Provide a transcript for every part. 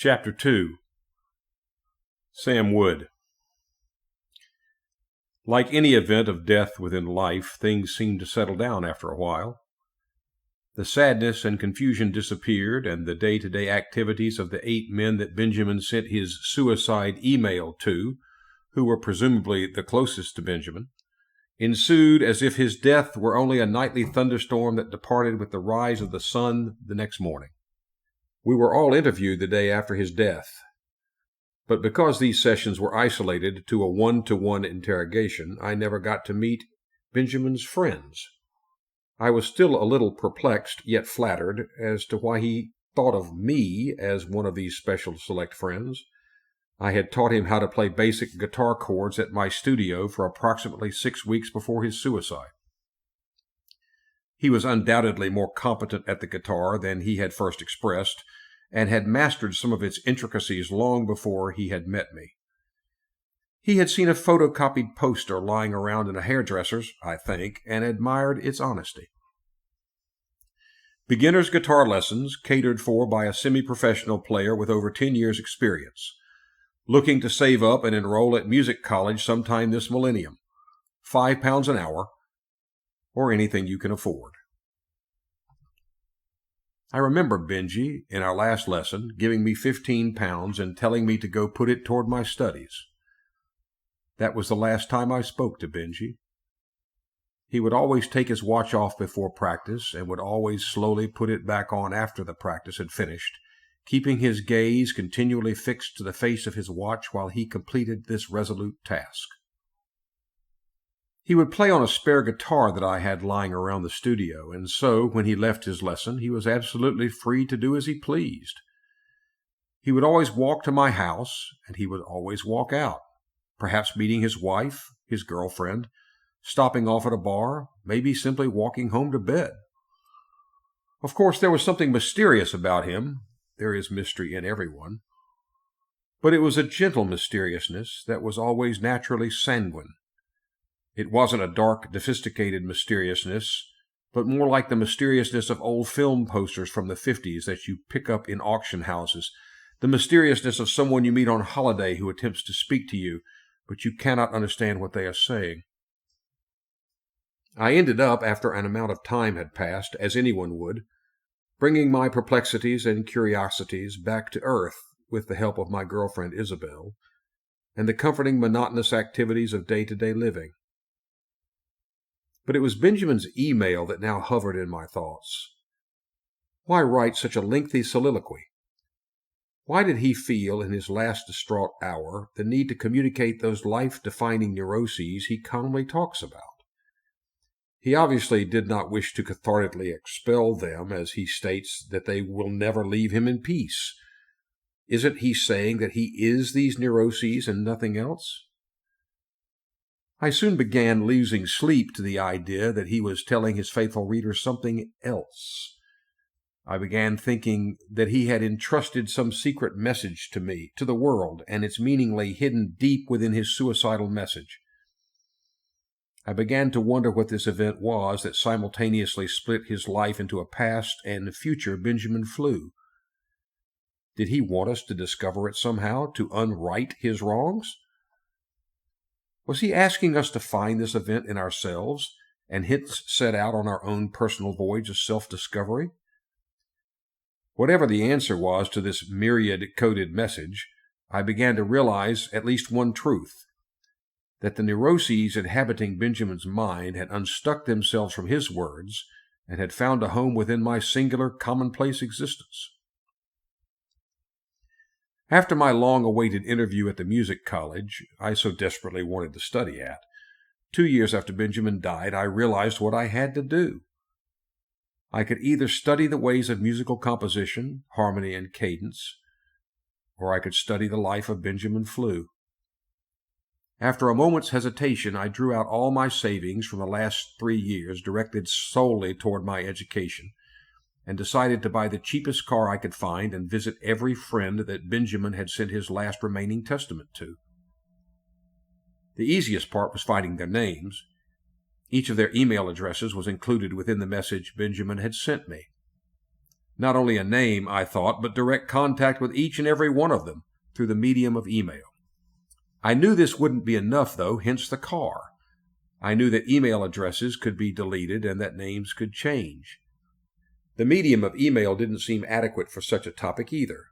Chapter 2. Sam Wood. Like any event of death within life, things seemed to settle down after a while. The sadness and confusion disappeared, and the day-to-day activities of the 8 men that Benjamin sent his suicide email to, who were presumably the closest to Benjamin, ensued as if his death were only a nightly thunderstorm that departed with the rise of the sun the next morning. We were all interviewed the day after his death, but because these sessions were isolated to a one-to-one interrogation, I never got to meet Benjamin's friends. I was still a little perplexed, yet flattered, as to why he thought of me as one of these special select friends. I had taught him how to play basic guitar chords at my studio for approximately 6 weeks before his suicide. He was undoubtedly more competent at the guitar than he had first expressed, and had mastered some of its intricacies long before he had met me. He had seen a photocopied poster lying around in a hairdresser's, I think, and admired its honesty. Beginner's guitar lessons catered for by a semi-professional player with over 10 years' experience, looking to save up and enroll at music college sometime this millennium. £5 an hour, or anything you can afford. I remember Benji, in our last lesson, giving me £15 and telling me to go put it toward my studies. That was the last time I spoke to Benji. He would always take his watch off before practice and would always slowly put it back on after the practice had finished, keeping his gaze continually fixed to the face of his watch while he completed this resolute task. He would play on a spare guitar that I had lying around the studio, and so, when he left his lesson, he was absolutely free to do as he pleased. He would always walk to my house, and he would always walk out, perhaps meeting his wife, his girlfriend, stopping off at a bar, maybe simply walking home to bed. Of course, there was something mysterious about him. There is mystery in everyone. But it was a gentle mysteriousness that was always naturally sanguine. It wasn't a dark, sophisticated mysteriousness, but more like the mysteriousness of old film posters from the 50s that you pick up in auction houses, the mysteriousness of someone you meet on holiday who attempts to speak to you, but you cannot understand what they are saying. I ended up, after an amount of time had passed, as anyone would, bringing my perplexities and curiosities back to earth with the help of my girlfriend Isabel, and the comforting monotonous activities of day-to-day living. But it was Benjamin's email that now hovered in my thoughts. Why write such a lengthy soliloquy? Why did he feel in his last distraught hour the need to communicate those life-defining neuroses he calmly talks about? He obviously did not wish to cathartically expel them, as he states that they will never leave him in peace. Isn't he saying that he is these neuroses and nothing else? I soon began losing sleep to the idea that he was telling his faithful readers something else. I began thinking that he had entrusted some secret message to me, to the world, and its meaning lay hidden deep within his suicidal message. I began to wonder what this event was that simultaneously split his life into a past and future Benjamin Flew. Did he want us to discover it somehow, to unright his wrongs? Was he asking us to find this event in ourselves, and hence set out on our own personal voyage of self-discovery? Whatever the answer was to this myriad-coded message, I began to realize at least one truth, that the neuroses inhabiting Benjamin's mind had unstuck themselves from his words and had found a home within my singular, commonplace existence. After my long-awaited interview at the music college I so desperately wanted to study at, 2 years after Benjamin died, I realized what I had to do. I could either study the ways of musical composition, harmony, and cadence, or I could study the life of Benjamin Flew. After a moment's hesitation, I drew out all my savings from the last 3 years directed solely toward my education, and decided to buy the cheapest car I could find and visit every friend that Benjamin had sent his last remaining testament to. The easiest part was finding their names. Each of their email addresses was included within the message Benjamin had sent me. Not only a name, I thought, but direct contact with each and every one of them through the medium of email. I knew this wouldn't be enough, though, hence the car. I knew that email addresses could be deleted and that names could change. The medium of email didn't seem adequate for such a topic either.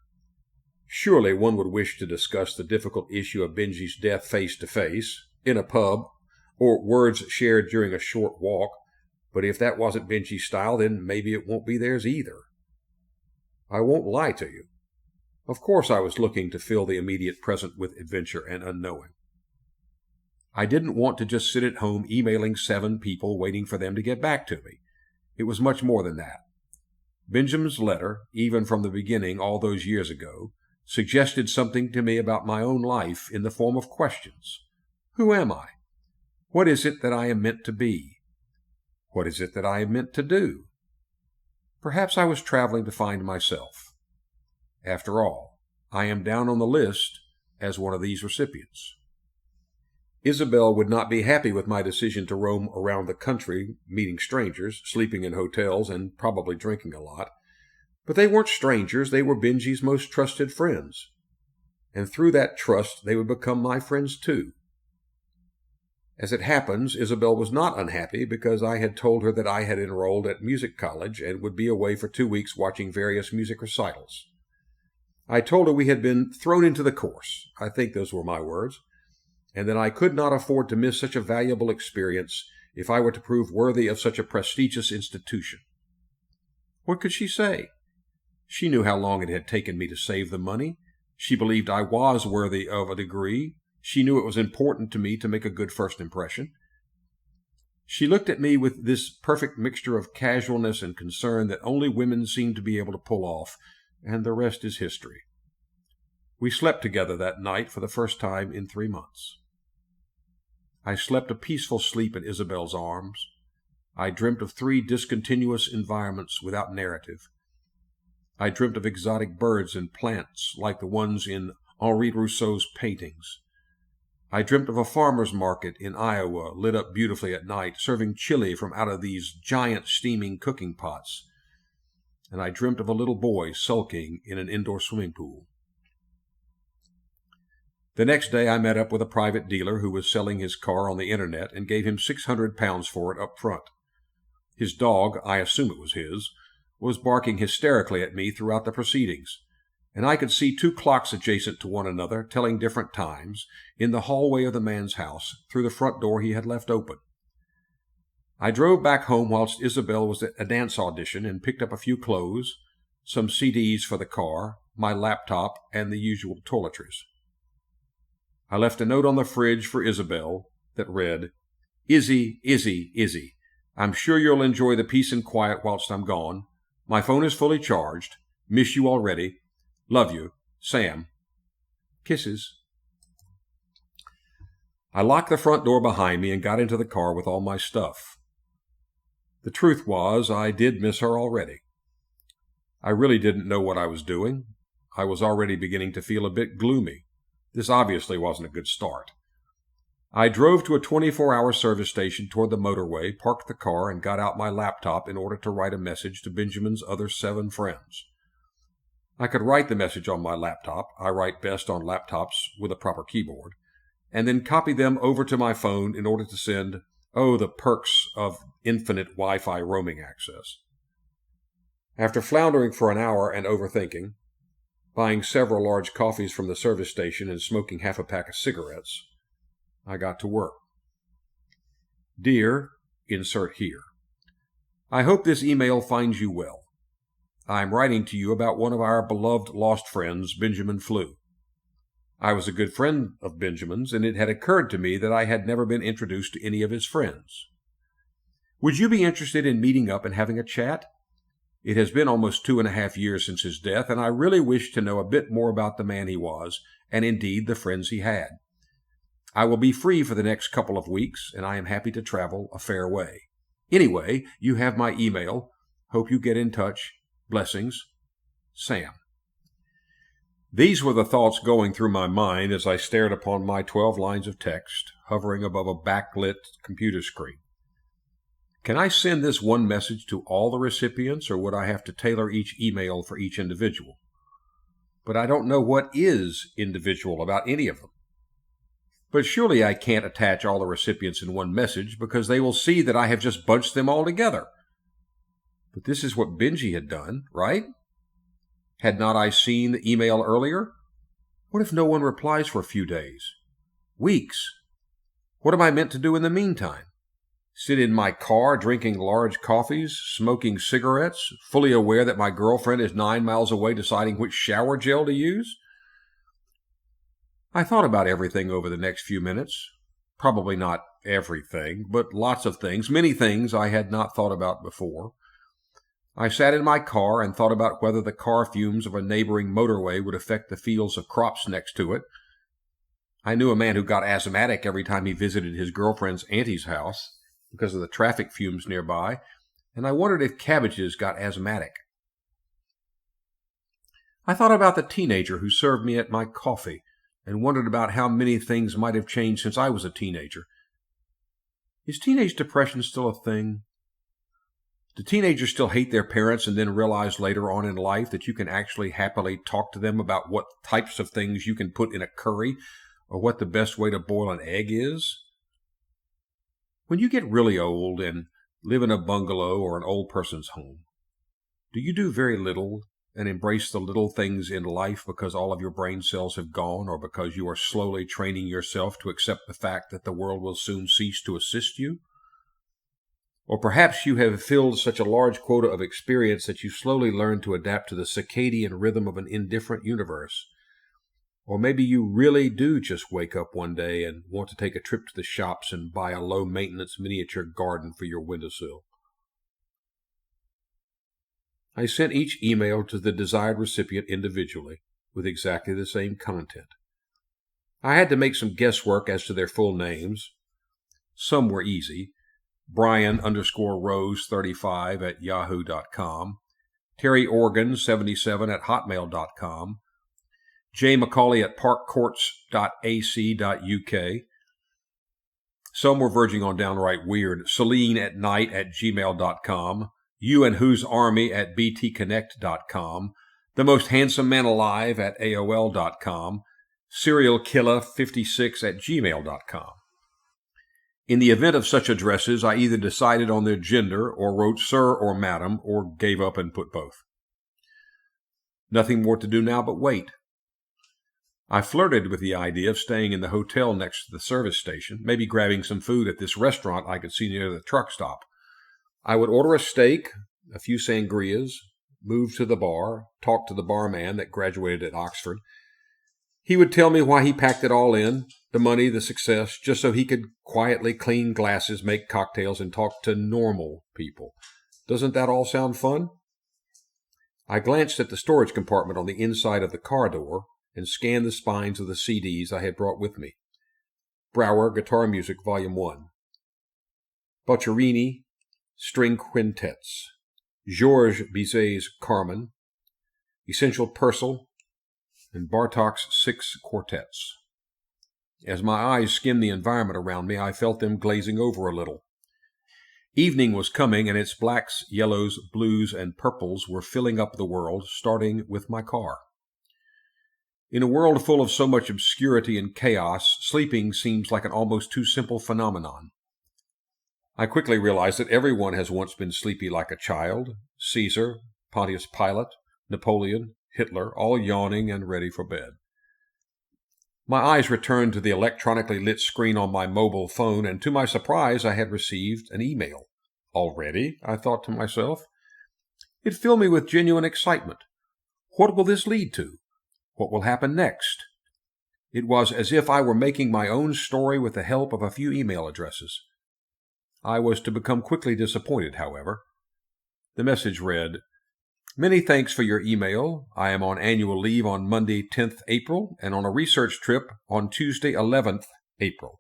Surely one would wish to discuss the difficult issue of Benji's death face-to-face, in a pub, or words shared during a short walk, but if that wasn't Benji's style, then maybe it won't be theirs either. I won't lie to you. Of course I was looking to fill the immediate present with adventure and unknowing. I didn't want to just sit at home emailing 7 people waiting for them to get back to me. It was much more than that. Benjamin's letter, even from the beginning all those years ago, suggested something to me about my own life in the form of questions. Who am I? What is it that I am meant to be? What is it that I am meant to do? Perhaps I was traveling to find myself. After all, I am down on the list as one of these recipients. Isabel would not be happy with my decision to roam around the country, meeting strangers, sleeping in hotels, and probably drinking a lot. But they weren't strangers, they were Benji's most trusted friends. And through that trust, they would become my friends too. As it happens, Isabel was not unhappy because I had told her that I had enrolled at music college and would be away for 2 weeks watching various music recitals. I told her we had been thrown into the course, I think those were my words, and that I could not afford to miss such a valuable experience if I were to prove worthy of such a prestigious institution. What could she say? She knew how long it had taken me to save the money. She believed I was worthy of a degree. She knew it was important to me to make a good first impression. She looked at me with this perfect mixture of casualness and concern that only women seem to be able to pull off, and the rest is history. We slept together that night for the first time in 3 months. I slept a peaceful sleep in Isabel's arms. I dreamt of 3 discontinuous environments without narrative. I dreamt of exotic birds and plants like the ones in Henri Rousseau's paintings. I dreamt of a farmer's market in Iowa lit up beautifully at night, serving chili from out of these giant steaming cooking pots. And I dreamt of a little boy sulking in an indoor swimming pool. The next day I met up with a private dealer who was selling his car on the internet and gave him £600 for it up front. His dog, I assume it was his, was barking hysterically at me throughout the proceedings, and I could see 2 clocks adjacent to one another, telling different times, in the hallway of the man's house, through the front door he had left open. I drove back home whilst Isabel was at a dance audition and picked up a few clothes, some CDs for the car, my laptop, and the usual toiletries. I left a note on the fridge for Isabel that read, Izzy, Izzy, Izzy, I'm sure you'll enjoy the peace and quiet whilst I'm gone. My phone is fully charged. Miss you already. Love you. Sam. Kisses. I locked the front door behind me and got into the car with all my stuff. The truth was, I did miss her already. I really didn't know what I was doing. I was already beginning to feel a bit gloomy. This obviously wasn't a good start. I drove to a 24-hour service station toward the motorway, parked the car, and got out my laptop in order to write a message to Benjamin's other 7 friends. I could write the message on my laptop. I write best on laptops with a proper keyboard, and then copy them over to my phone in order to send, the perks of infinite Wi-Fi roaming access. After floundering for an hour and overthinking, buying several large coffees from the service station and smoking half a pack of cigarettes, I got to work. Dear, insert here. I hope this email finds you well. I am writing to you about one of our beloved lost friends, Benjamin Flew. I was a good friend of Benjamin's, and it had occurred to me that I had never been introduced to any of his friends. Would you be interested in meeting up and having a chat? It has been almost 2.5 years since his death, and I really wish to know a bit more about the man he was, and indeed the friends he had. I will be free for the next couple of weeks, and I am happy to travel a fair way. Anyway, you have my email. Hope you get in touch. Blessings. Sam. These were the thoughts going through my mind as I stared upon my 12 lines of text hovering above a backlit computer screen. Can I send this one message to all the recipients, or would I have to tailor each email for each individual? But I don't know what is individual about any of them. But surely I can't attach all the recipients in one message, because they will see that I have just bunched them all together. But this is what Benji had done, right? Had not I seen the email earlier? What if no one replies for a few days? Weeks? What am I meant to do in the meantime? Sit in my car drinking large coffees, smoking cigarettes, fully aware that my girlfriend is 9 miles away deciding which shower gel to use? I thought about everything over the next few minutes. Probably not everything, but lots of things, many things I had not thought about before. I sat in my car and thought about whether the car fumes of a neighboring motorway would affect the fields of crops next to it. I knew a man who got asthmatic every time he visited his girlfriend's auntie's house because of the traffic fumes nearby, and I wondered if cabbages got asthmatic. I thought about the teenager who served me at my coffee and wondered about how many things might have changed since I was a teenager. Is teenage depression still a thing? Do teenagers still hate their parents and then realize later on in life that you can actually happily talk to them about what types of things you can put in a curry or what the best way to boil an egg is? When you get really old and live in a bungalow or an old person's home, do you do very little and embrace the little things in life because all of your brain cells have gone, or because you are slowly training yourself to accept the fact that the world will soon cease to assist you? Or perhaps you have filled such a large quota of experience that you slowly learn to adapt to the circadian rhythm of an indifferent universe. Or maybe you really do just wake up one day and want to take a trip to the shops and buy a low-maintenance miniature garden for your windowsill. I sent each email to the desired recipient individually with exactly the same content. I had to make some guesswork as to their full names. Some were easy. Brian_Rose35 @yahoo.com, Terry Organ77 @hotmail.com, J. Macaulay @parkcourts.ac.uk. Some were verging on downright weird. Celine@night @gmail.com, You and Whose Army @btconnect.com, The Most Handsome Man Alive @AOL.com, Serialkiller56 @gmail.com. In the event of such addresses, I either decided on their gender, or wrote sir or madam, or gave up and put both. Nothing more to do now but wait. I flirted with the idea of staying in the hotel next to the service station, maybe grabbing some food at this restaurant I could see near the truck stop. I would order a steak, a few sangrias, move to the bar, talk to the barman that graduated at Oxford. He would tell me why he packed it all in, the money, the success, just so he could quietly clean glasses, make cocktails, and talk to normal people. Doesn't that all sound fun? I glanced at the storage compartment on the inside of the car door and scanned the spines of the CDs I had brought with me. Brouwer, Guitar Music, Volume 1. Boccherini, String Quintets. Georges Bizet's Carmen. Essential Purcell, and Bartók's 6 Quartets. As my eyes skimmed the environment around me, I felt them glazing over a little. Evening was coming, and its blacks, yellows, blues, and purples were filling up the world, starting with my car. In a world full of so much obscurity and chaos, sleeping seems like an almost too simple phenomenon. I quickly realized that everyone has once been sleepy like a child. Caesar, Pontius Pilate, Napoleon, Hitler, all yawning and ready for bed. My eyes returned to the electronically lit screen on my mobile phone, and to my surprise I had received an email. Already? I thought to myself. It filled me with genuine excitement. What will this lead to? What will happen next? It was as if I were making my own story with the help of a few email addresses. I was to become quickly disappointed, however. The message read, "Many thanks for your email. I am on annual leave on Monday, 10th April, and on a research trip on Tuesday, 11th April.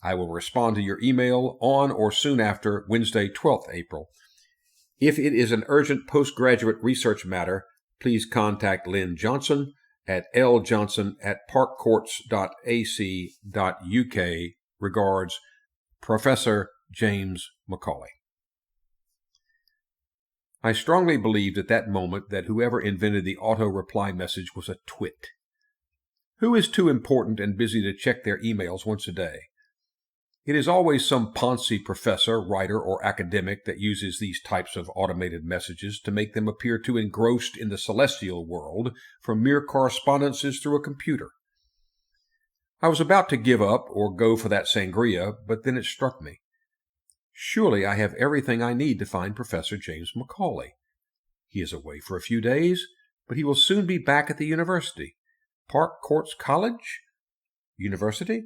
I will respond to your email on or soon after Wednesday, 12th April. If it is an urgent postgraduate research matter, please contact Lynn Johnson at ljohnson@parkcourts.ac.uk. Regards, Professor James Macaulay." I strongly believed at that moment that whoever invented the auto-reply message was a twit. Who is too important and busy to check their emails once a day? It is always some poncy professor, writer, or academic that uses these types of automated messages to make them appear too engrossed in the celestial world from mere correspondences through a computer. I was about to give up or go for that sangria, but then it struck me. Surely I have everything I need to find Professor James Macaulay. He is away for a few days, but he will soon be back at the university. Park Courts College? University?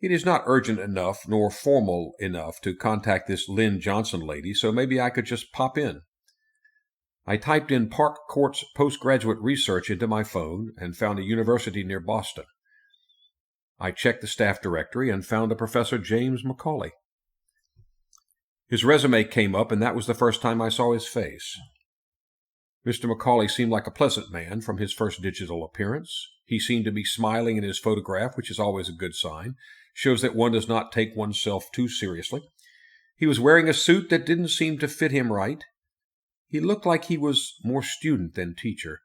It is not urgent enough nor formal enough to contact this Lynn Johnson lady, so maybe I could just pop in. I typed in Park Courts postgraduate research into my phone and found a university near Boston. I checked the staff directory and found a Professor James Macaulay. His resume came up, and that was the first time I saw his face. Mr. Macaulay seemed like a pleasant man from his first digital appearance. He seemed to be smiling in his photograph, which is always a good sign. Shows that one does not take oneself too seriously. He was wearing a suit that didn't seem to fit him right. He looked like he was more student than teacher.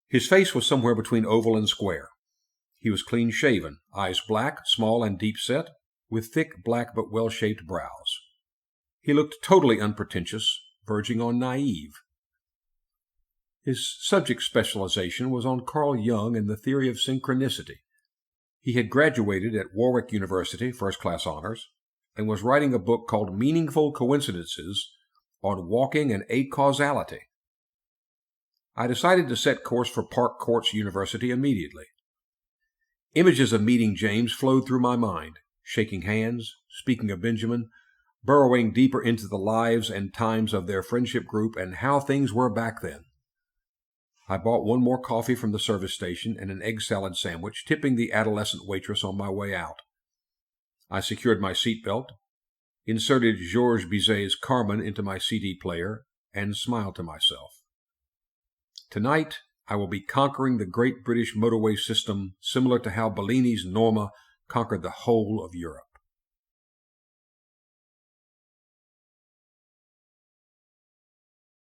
His face was somewhere between oval and square. He was clean-shaven, eyes black, small and deep-set, with thick, black but well-shaped brows. He looked totally unpretentious, verging on naive. His subject specialization was on Carl Jung and the theory of synchronicity. He had graduated at Warwick University, first-class honors, and was writing a book called Meaningful Coincidences on Walking and Acausality. I decided to set course for Park Courts University immediately. Images of meeting James flowed through my mind, shaking hands, speaking of Benjamin, burrowing deeper into the lives and times of their friendship group and how things were back then. I bought one more coffee from the service station and an egg salad sandwich, tipping the adolescent waitress on my way out. I secured my seatbelt, inserted Georges Bizet's Carmen into my CD player, and smiled to myself. Tonight, I will be conquering the great British motorway system similar to how Bellini's Norma conquered the whole of Europe.